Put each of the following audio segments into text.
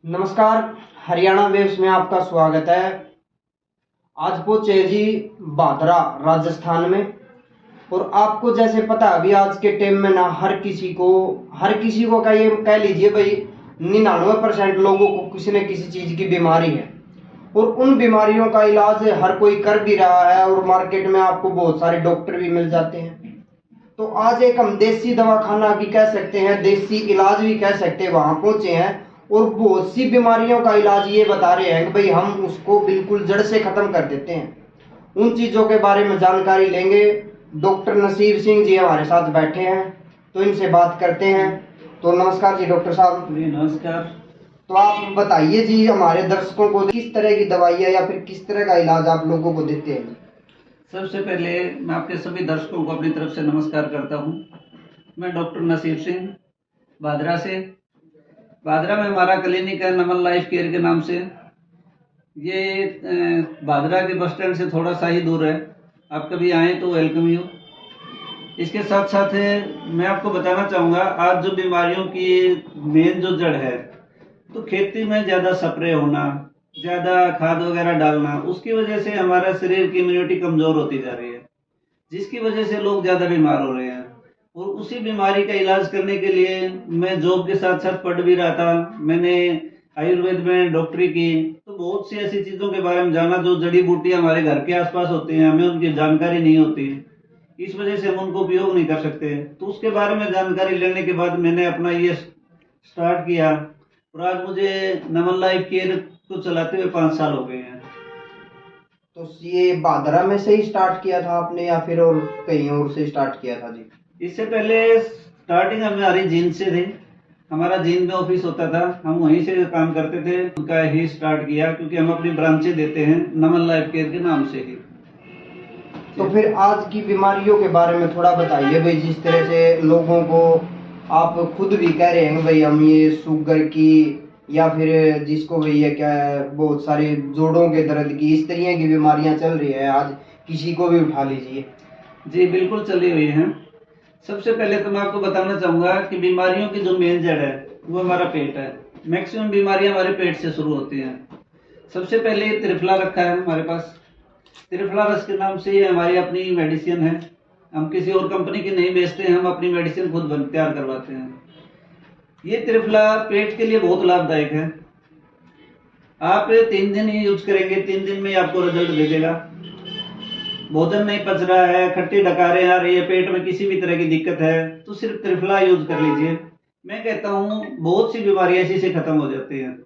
नमस्कार। हरियाणा वेव्स में आपका स्वागत है। आज पहुंचे जी भादरा राजस्थान में। और आपको जैसे पता है अभी आज के टाइम में ना हर किसी को का ये कह लीजिए भाई 99% लोगों को किसी न किसी चीज की बीमारी है। और उन बीमारियों का इलाज हर कोई कर भी रहा है और मार्केट में आपको बहुत सारे डॉक्टर भी मिल जाते हैं। तो आज एक हम देसी दवाखाना भी कह सकते हैं, देसी इलाज भी कह सकते हैं, वहां पहुंचे हैं और बहुत सी बीमारियों का इलाज ये बता रहे हैं कि भाई हम उसको बिल्कुल जड़ से खत्म कर देते हैं। उन चीजों के बारे में जानकारी लेंगे। डॉक्टर नसीब सिंह जी हमारे साथ बैठे हैं, तो इनसे बात करते हैं। तो नमस्कार जी डॉक्टर साहब। जी नमस्कार। तो आप बताइए जी हमारे दर्शकों को किस तरह की दवाइयाँ या फिर किस तरह का इलाज आप लोगों को देते हैं। सबसे पहले मैं आपके सभी दर्शकों को अपनी तरफ से नमस्कार करता हूं। मैं डॉक्टर नसीब सिंह भादरा से। भादरा में हमारा क्लिनिक है नमन लाइफ केयर के नाम से। ये भादरा के बस स्टैंड से थोड़ा सा ही दूर है। आप कभी आए तो वेलकम यू। इसके साथ साथ मैं आपको बताना चाहूँगा आज जो बीमारियों की मेन जो जड़ है, तो खेती में ज़्यादा स्प्रे होना, ज़्यादा खाद वगैरह डालना, उसकी वजह से हमारा शरीर की इम्यूनिटी कमज़ोर होती जा रही है, जिसकी वजह से लोग ज़्यादा बीमार हो रहे हैं। और उसी बीमारी का इलाज करने के लिए मैं जॉब के साथ साथ पढ़ भी रहा था। मैंने आयुर्वेद में डॉक्टरी की, तो बहुत सी ऐसी चीज़ों के बारे में जाना जो जड़ी बूटियाँ हमारे घर के आसपास होती हैं, हमें उनकी जानकारी नहीं होती, इस वजह से हम उनको उपयोग नहीं कर सकते। तो उसके बारे में जानकारी लेने के बाद मैंने अपना ये स्टार्ट किया और आज मुझे नमन लाइफ केयर को चलाते हुए 5 साल हो गए हैं। तो ये भादरा में से ही स्टार्ट किया था आपने या फिर और कहीं और से स्टार्ट किया था जी। इससे पहले स्टार्टिंग हमारी जींद से थी। हमारा जींद में ऑफिस होता था, हम वहीं से काम करते थे। उनका ही स्टार्ट किया क्योंकि हम अपनी ब्रांचें देते हैं नमन लाइफ केयर के नाम से ही। तो फिर आज की बीमारियों के बारे में थोड़ा बताइए भाई, जिस तरह से लोगों को आप खुद भी कह रहे हैं भाई हम ये शुगर की या फिर जिसको भाई ये क्या है बहुत सारे जोड़ों के दर्द की इस तरह की बीमारियां चल रही है, आज किसी को भी उठा लीजिए। जी बिल्कुल चली हुई है। सबसे पहले तो मैं आपको बताना चाहूँगा कि बीमारियों की जो मेन जड़ है वो हमारा पेट है। मैक्सिमम बीमारियां हमारे पेट से शुरू होती हैं। सबसे पहले त्रिफला रखा है हमारे पास। त्रिफला रस के नाम से ये हमारी अपनी मेडिसिन है। हम किसी और कंपनी की नहीं बेचते हैं, हम अपनी मेडिसिन खुद तैयार करवाते हैं। ये त्रिफला पेट के लिए बहुत लाभदायक है। आप 3 दिन ही यूज करेंगे, 3 दिन में ही आपको रिजल्ट दे देगा। भोजन नहीं पच रहा है, खट्टी डकारें आ रही है, पेट में किसी भी तरह की दिक्कत है, तो सिर्फ त्रिफला यूज कर लीजिए। मैं कहता हूँ बहुत सी बीमारियां इसी से खत्म हो जाती हैं।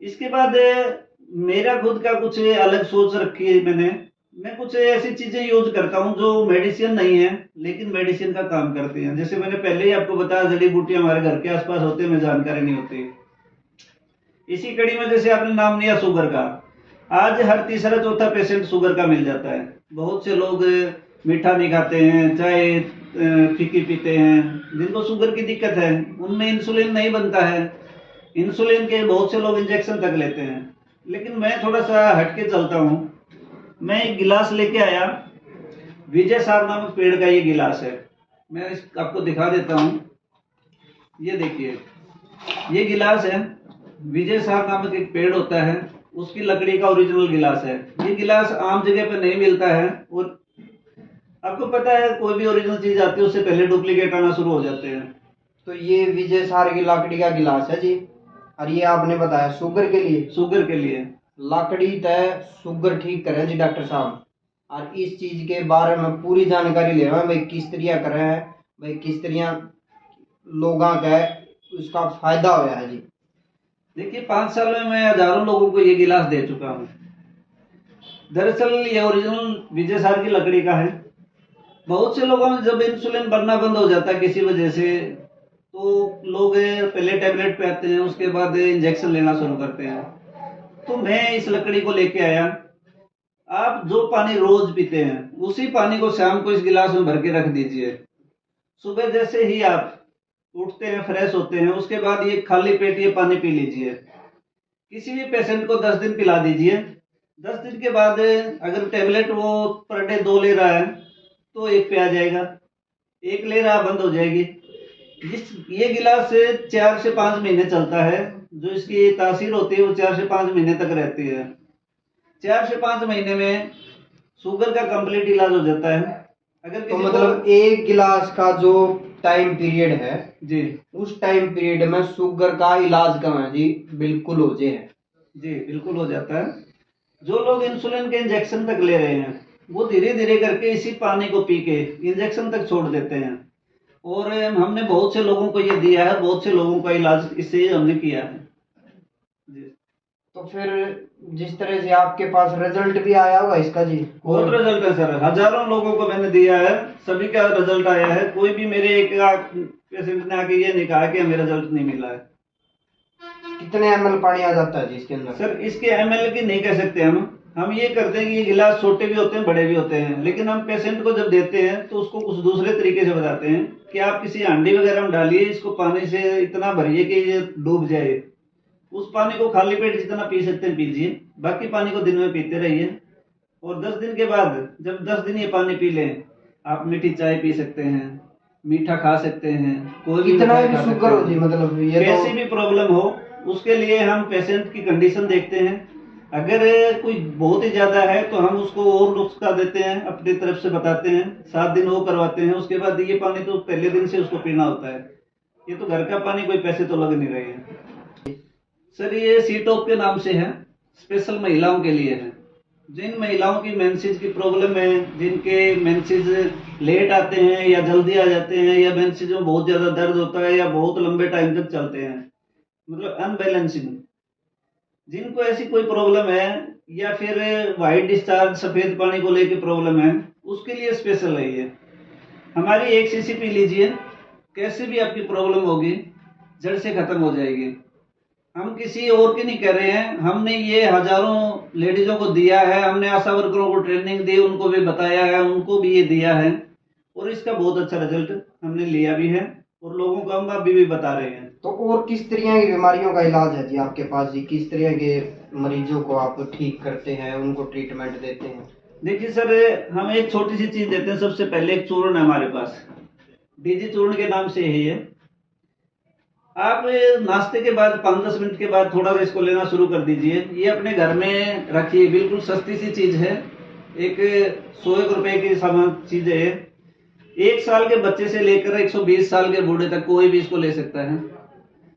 इसके बाद मेरा खुद का कुछ अलग सोच रखी है मैंने। मैं कुछ ऐसी चीजें यूज करता हूँ जो मेडिसिन नहीं है लेकिन मेडिसिन का काम करती हैं। जैसे मैंने पहले ही आपको बताया जड़ी बूटियां हमारे घर के आसपास होती है, हमें जानकारी नहीं होती। इसी कड़ी में जैसे आपने नाम लिया शुगर का, आज हर तीसरा चौथा पेशेंट शुगर का मिल जाता है। बहुत से लोग मीठा नहीं खाते हैं, चाय फीकी पीते हैं, जिनको शुगर की दिक्कत है, उनमें इंसुलिन नहीं बनता है। इंसुलिन के बहुत से लोग इंजेक्शन तक लेते हैं। लेकिन मैं थोड़ा सा हटके चलता हूँ। मैं एक गिलास लेके आया, विजय साहब नामक पेड़ का ये गिलास है। मैं आपको दिखा देता हूँ। ये देखिए, ये गिलास है। विजय साहब नामक एक पेड़ होता है, उसकी लकड़ी का ओरिजिनल गिलास है। ये गिलास आम जगह पे नहीं मिलता है। और आपको पता है कोई भी ओरिजिनल चीज आती है उससे पहले डुप्लीकेट आना शुरू हो जाते हैं। तो ये विजय सार की लकड़ी का गिलास है जी। और ये आपने बताया शुगर के लिए। शुगर के लिए लकड़ी तय शुगर ठीक करें जी डॉक्टर साहब। और इस चीज के बारे में पूरी जानकारी ले भाई किस तरह करें है, भाई किस तरह लोगों का उसका फायदा होया है जी। देखिए 5 साल में मैं हजारों लोगों को ये गिलास दे चुका हूँ। दरअसल ये ओरिजिनल विजय सार की लकड़ी का है। बहुत से लोगों में जब इंसुलिन बनना बंद हो जाता है किसी वजह से, तो लोग पहले टैबलेट पे आते हैं, उसके बाद इंजेक्शन लेना शुरू करते हैं। तो मैं इस लकड़ी को लेके आया। आप जो पानी रोज पीते हैं उसी पानी को शाम को इस गिलास में भर के रख दीजिए। सुबह जैसे ही आप उठते हैं, फ्रेश होते हैं, उसके बाद ये खाली पेट ये पानी पी लीजिए। किसी भी पेशेंट को 10 दिन पिला दीजिए। 10 दिन के बाद अगर टैबलेट वो पर डे 2 ले रहा है तो 1 पे आ जाएगा, 1 ले रहा बंद हो जाएगी। ये गिलास 4 से 5 महीने चलता है। जो इसकी तासीर होती है वो 4 से 5 महीने तक रहती है। 4 से 5 महीने में शुगर का कंप्लीट इलाज हो जाता है। अगर तो किसी मतलब एक गिलास का जो टाइम पीरियड है जी उस टाइम पीरियड में शुगर का इलाज कम है जी, बिल्कुल हो जाए है जी बिल्कुल हो जाता है। जो लोग इंसुलिन के इंजेक्शन तक ले रहे हैं वो धीरे धीरे करके इसी पानी को पी के इंजेक्शन तक छोड़ देते हैं। और हमने बहुत से लोगों को ये दिया है, बहुत से लोगों का इलाज इससे हमने किया है जी। तो फिर जिस तरह से आपके पास रिजल्ट भी आया होगा इसका जी, बहुत रिजल्ट है सर, हजारों लोगों को मैंने दिया है, सभी का रिजल्ट आया है। कोई भी मेरे एक पेशेंट ने आके ये नहीं कहा कि हमें रिजल्ट नहीं मिला है। कितने ml पानी आ जाता है जी इसके अंदर? सर इसके एमएल की नहीं कह सकते हम ये करते हैं कि ये गिलास छोटे भी होते हैं बड़े भी होते हैं, लेकिन हम पेशेंट को जब देते हैं तो उसको कुछ दूसरे तरीके से बताते हैं कि आप किसी हांडी वगैरह में डालिए, इसको पानी से इतना भरिए कि ये डूब जाए। उस पानी को खाली पेट जितना पी सकते हैं पीजिए, बाकी पानी को दिन में पीते रहिए। और 10 दिन के बाद जब 10 दिन ये पानी पी लें, आप मीठी चाय पी सकते हैं, मीठा खा सकते हैं, कोई भी कितना मिठाई भी खा सकते शुगर हो जी, हैं। मतलब ये कैसी तो भी प्रॉब्लम हो उसके लिए हम पेशेंट की कंडीशन देखते हैं। अगर कोई बहुत ही ज्यादा है तो हम उसको और नुस्खा देते हैं, अपनी तरफ से बताते हैं, 7 दिन वो करवाते हैं। उसके बाद ये पानी तो पहले दिन से उसको पीना होता है। ये तो घर का पानी, कोई पैसे तो लग नहीं रहे हैं सर। ये सीटॉप के नाम से है, स्पेशल महिलाओं के लिए है। जिन महिलाओं की मेंसेस की प्रॉब्लम है, जिनके मेंसेस लेट आते हैं या जल्दी आ जाते हैं, या मेंसेस में बहुत ज्यादा दर्द होता है या बहुत लंबे टाइम तक चलते हैं, मतलब अनबैलेंसिंग, जिनको ऐसी कोई प्रॉब्लम है, या फिर व्हाइट डिस्चार्ज सफेद पानी को लेकर प्रॉब्लम है, उसके लिए स्पेशल है ये। हमारी 1 सीसी पी लीजिए, कैसे भी आपकी प्रॉब्लम होगी जड़ से खत्म हो जाएगी। हम किसी और की नहीं कर रहे हैं, हमने ये हजारों लेडीजों को दिया है, हमने आशा वर्करों को ट्रेनिंग दी, उनको भी बताया है, उनको भी ये दिया है, और इसका बहुत अच्छा रिजल्ट हमने लिया भी है और लोगों को हम अभी भी बता रहे हैं। तो और किस तरह की बीमारियों का इलाज है जी आपके पास जी? किस तरह के मरीजों को आप ठीक करते हैं, उनको ट्रीटमेंट देते हैं? देखिए सर, हम एक छोटी सी चीज देते हैं। सबसे पहले एक चूर्ण है हमारे पास, डीजी चूर्ण के नाम से है ये। आप नाश्ते के बाद 5-10 मिनट के बाद थोड़ा सा इसको लेना शुरू कर दीजिए। ये अपने घर में रखिए, बिल्कुल सस्ती सी चीज है, एक 100 रुपए की सामान चीज है। 1 साल के बच्चे से लेकर 120 साल के बूढ़े तक कोई भी इसको ले सकता है।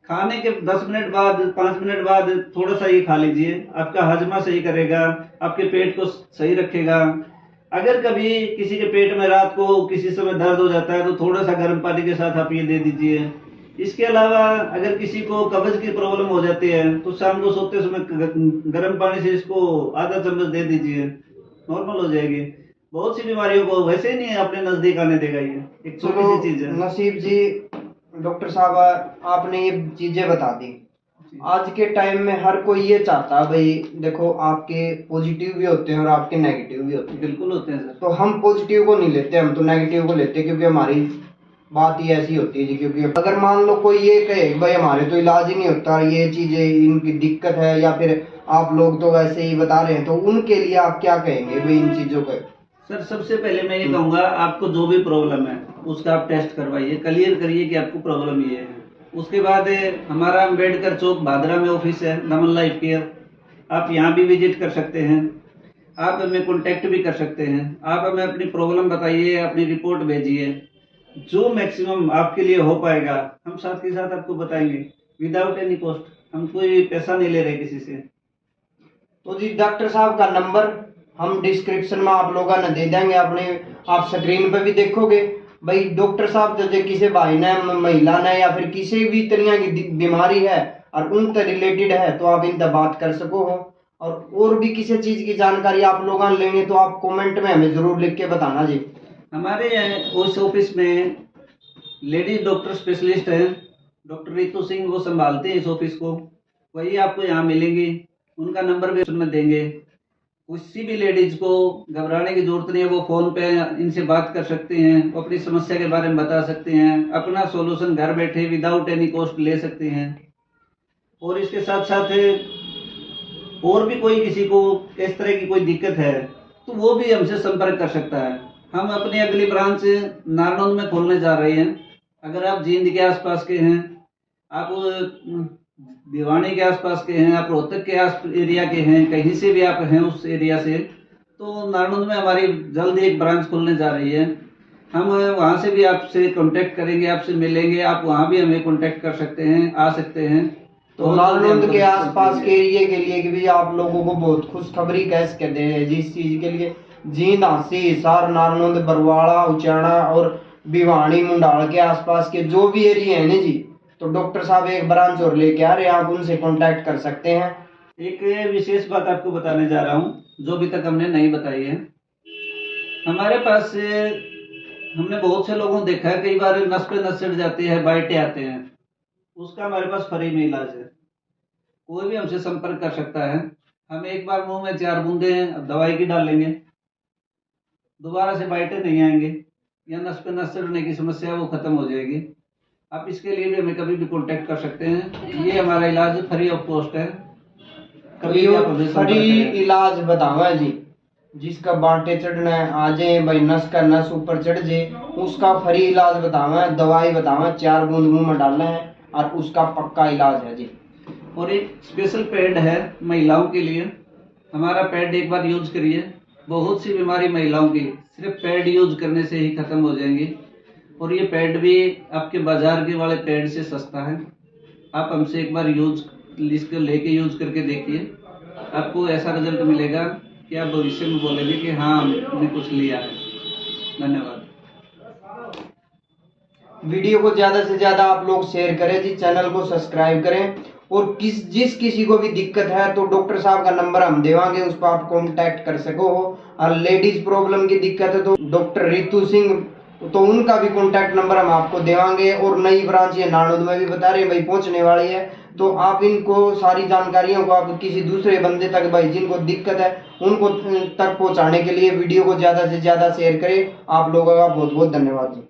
खाने के 10 मिनट बाद, 5 मिनट बाद थोड़ा सा ये खा लीजिए, आपका हजमा सही करेगा, आपके पेट को सही रखेगा। अगर कभी किसी के पेट में रात को किसी समय दर्द हो जाता है तो थोड़ा सा गर्म पानी के साथ आप ये दे दीजिए। इसके अलावा अगर किसी को कब्ज की प्रॉब्लम हो जाती है तो शाम को सोते समय गर्म पानी से इसको आधा चम्मच दे दीजिए, नॉर्मल हो जाएगी। बहुत सी बीमारियों को वैसे ही नहीं अपने नजदीक आने देगा। ये एक छोटी सी चीज है। नसीब जी, डॉक्टर साहब आपने ये चीजें बता दी। आज के टाइम में हर कोई ये चाहता है भाई, देखो आपके पॉजिटिव भी होते हैं और आपके नेगेटिव भी होते हैं। बिल्कुल होते हैं सर। तो हम पॉजिटिव को नहीं लेते, हम तो नेगेटिव को लेते हैं, क्योंकि हमारी बात ही ऐसी होती है जी। क्योंकि अगर मान लो कोई ये कहे भाई हमारे तो इलाज ही नहीं होता, ये चीजें इनकी दिक्कत है, या फिर आप लोग तो वैसे ही बता रहे हैं, तो उनके लिए आप क्या कहेंगे भाई इन चीजों का? सर सबसे पहले मैं ये कहूंगा, आपको जो भी प्रॉब्लम है उसका आप टेस्ट करवाइए, क्लियर करिए कि आपको प्रॉब्लम ये है। उसके बाद हमारा अम्बेडकर चौक भादरा में ऑफिस है, नमन लाइफ केयर। आप यहाँ भी विजिट कर सकते हैं, आप हमें कॉन्टेक्ट भी कर सकते हैं। आप हमें अपनी प्रॉब्लम बताइए, अपनी रिपोर्ट भेजिए, जो मैक्सिमम आपके लिए हो पाएगा हम साथ के साथ आपको बताएंगे, विदाउट एनी कॉस्ट। हम कोई पैसा नहीं ले रहे किसी से। तो जी डॉक्टर साहब का नंबर हम डिस्क्रिप्शन में आप लोगों ने दे देंगे, अपने आप स्क्रीन पे भी देखोगे भाई। डॉक्टर साहब जो किसी भाई ने, महिला ने, या फिर किसी भी तरह की बीमारी है और उनसे रिलेटेड है तो आप इनसे बात कर सको हो। और भी किसी चीज की जानकारी आप लोग लेंगे तो आप कमेंट में हमें जरूर लिख के बताना जी। हमारे उस ऑफिस में लेडीज डॉक्टर स्पेशलिस्ट है, डॉक्टर रितु सिंह, वो संभालते हैं इस ऑफिस को। वही आपको यहाँ मिलेंगी, उनका नंबर भी उसमें देंगे। किसी भी लेडीज को घबराने की जरूरत नहीं है, वो फोन पे इनसे बात कर सकते हैं, वो अपनी समस्या के बारे में बता सकते हैं, अपना सॉल्यूशन घर बैठे विदाउट एनी कॉस्ट ले सकते हैं। और इसके साथ साथ और भी कोई किसी को इस तरह की कोई दिक्कत है तो वो भी हमसे संपर्क कर सकता है। हम अपनी अगली ब्रांच नारनौल में खोलने जा रहे हैं, अगर आप जींद के आसपास के हैं, आप भिवानी के आसपास के हैं, आप रोहतक के आस एरिया के हैं, कहीं से भी आप हैं उस एरिया से, तो नारनौंद में हमारी जल्द एक ब्रांच खुलने जा रही है। हम वहाँ से भी आपसे कांटेक्ट करेंगे, आपसे मिलेंगे, आप वहाँ भी हमें कांटेक्ट कर सकते हैं, आ सकते हैं। तो नारनौंद के आसपास के एरिया के लिए भी आप लोगों को बहुत खुशखबरी कह सकते हैं जिस चीज के लिए जींद, हांसी, हिसार, नारनौंद, बरवाड़ा, उचाना और भिवानी, मुंडाल के आसपास के जो भी एरिया है ना जी, तो डॉक्टर साहब एक ब्रांच और लेके आ रहे हैं, आप उनसे कांटेक्ट कर सकते हैं। एक विशेष बात आपको बताने जा रहा हूँ जो अभी तक हमने नहीं बताई है। हमारे पास हमने बहुत से लोगों को देखा है, कई बार नस पे नस चढ़ जाती है, बाइटें आते हैं, उसका हमारे पास फ्री में इलाज है। कोई भी हमसे संपर्क कर सकता है। हम एक बार मुंह में 4 बूंदे दवाई की डाल लेंगे, दोबारा से बाइटें नहीं आएंगे, या नस पे नस चढ़ने की समस्या वो खत्म हो जाएगी। आप इसके लिए भी हमें कभी भी कांटेक्ट कर सकते हैं। ये हमारा इलाज फ्री ऑफ कॉस्ट है। कभी भी आप हमें संपर्क फ्री करें। इलाज बतावा जी, जिसका बांटे चढ़ना है आ जाए भाई, नस का नस ऊपर चढ़ जाए उसका फ्री इलाज बतावा, दवाई बतावा, 4 बूंद मुंह में डालना है और उसका पक्का इलाज है जी। और एक स्पेशल पैड है महिलाओं के लिए। हमारा पैड एक बार यूज करिए, बहुत सी बीमारी महिलाओं की सिर्फ पैड यूज करने से ही खत्म हो जाएंगी। और ये पैड भी आपके बाजार के वाले पैड से सस्ता है। आप हमसे एक बार इसको लेके यूज करके देखिए, आपको ऐसा रिजल्ट मिलेगा कि आप भविष्य में बोलेंगे कि हाँ हमने कुछ लिया है। धन्यवाद। वीडियो को ज्यादा से ज्यादा आप लोग शेयर करें जी, चैनल को सब्सक्राइब करें, और जिस किसी को भी दिक्कत है तो डॉक्टर साहब का नंबर हम देवांगे, उस पर आप कांटेक्ट कर सको हो। और लेडीज प्रॉब्लम की दिक्कत है तो डॉक्टर रितु सिंह, तो उनका भी कांटेक्ट नंबर हम आपको देवांगे। और नई ब्रांच ये नारनौंद में भी बता रहे हैं भाई पहुंचने वाली है, तो आप इनको सारी जानकारियों को आप किसी दूसरे बंदे तक भाई जिनको दिक्कत है उनको तक पहुंचाने के लिए वीडियो को ज्यादा से ज्यादा शेयर करें। आप लोगों का बहुत बहुत धन्यवाद जी।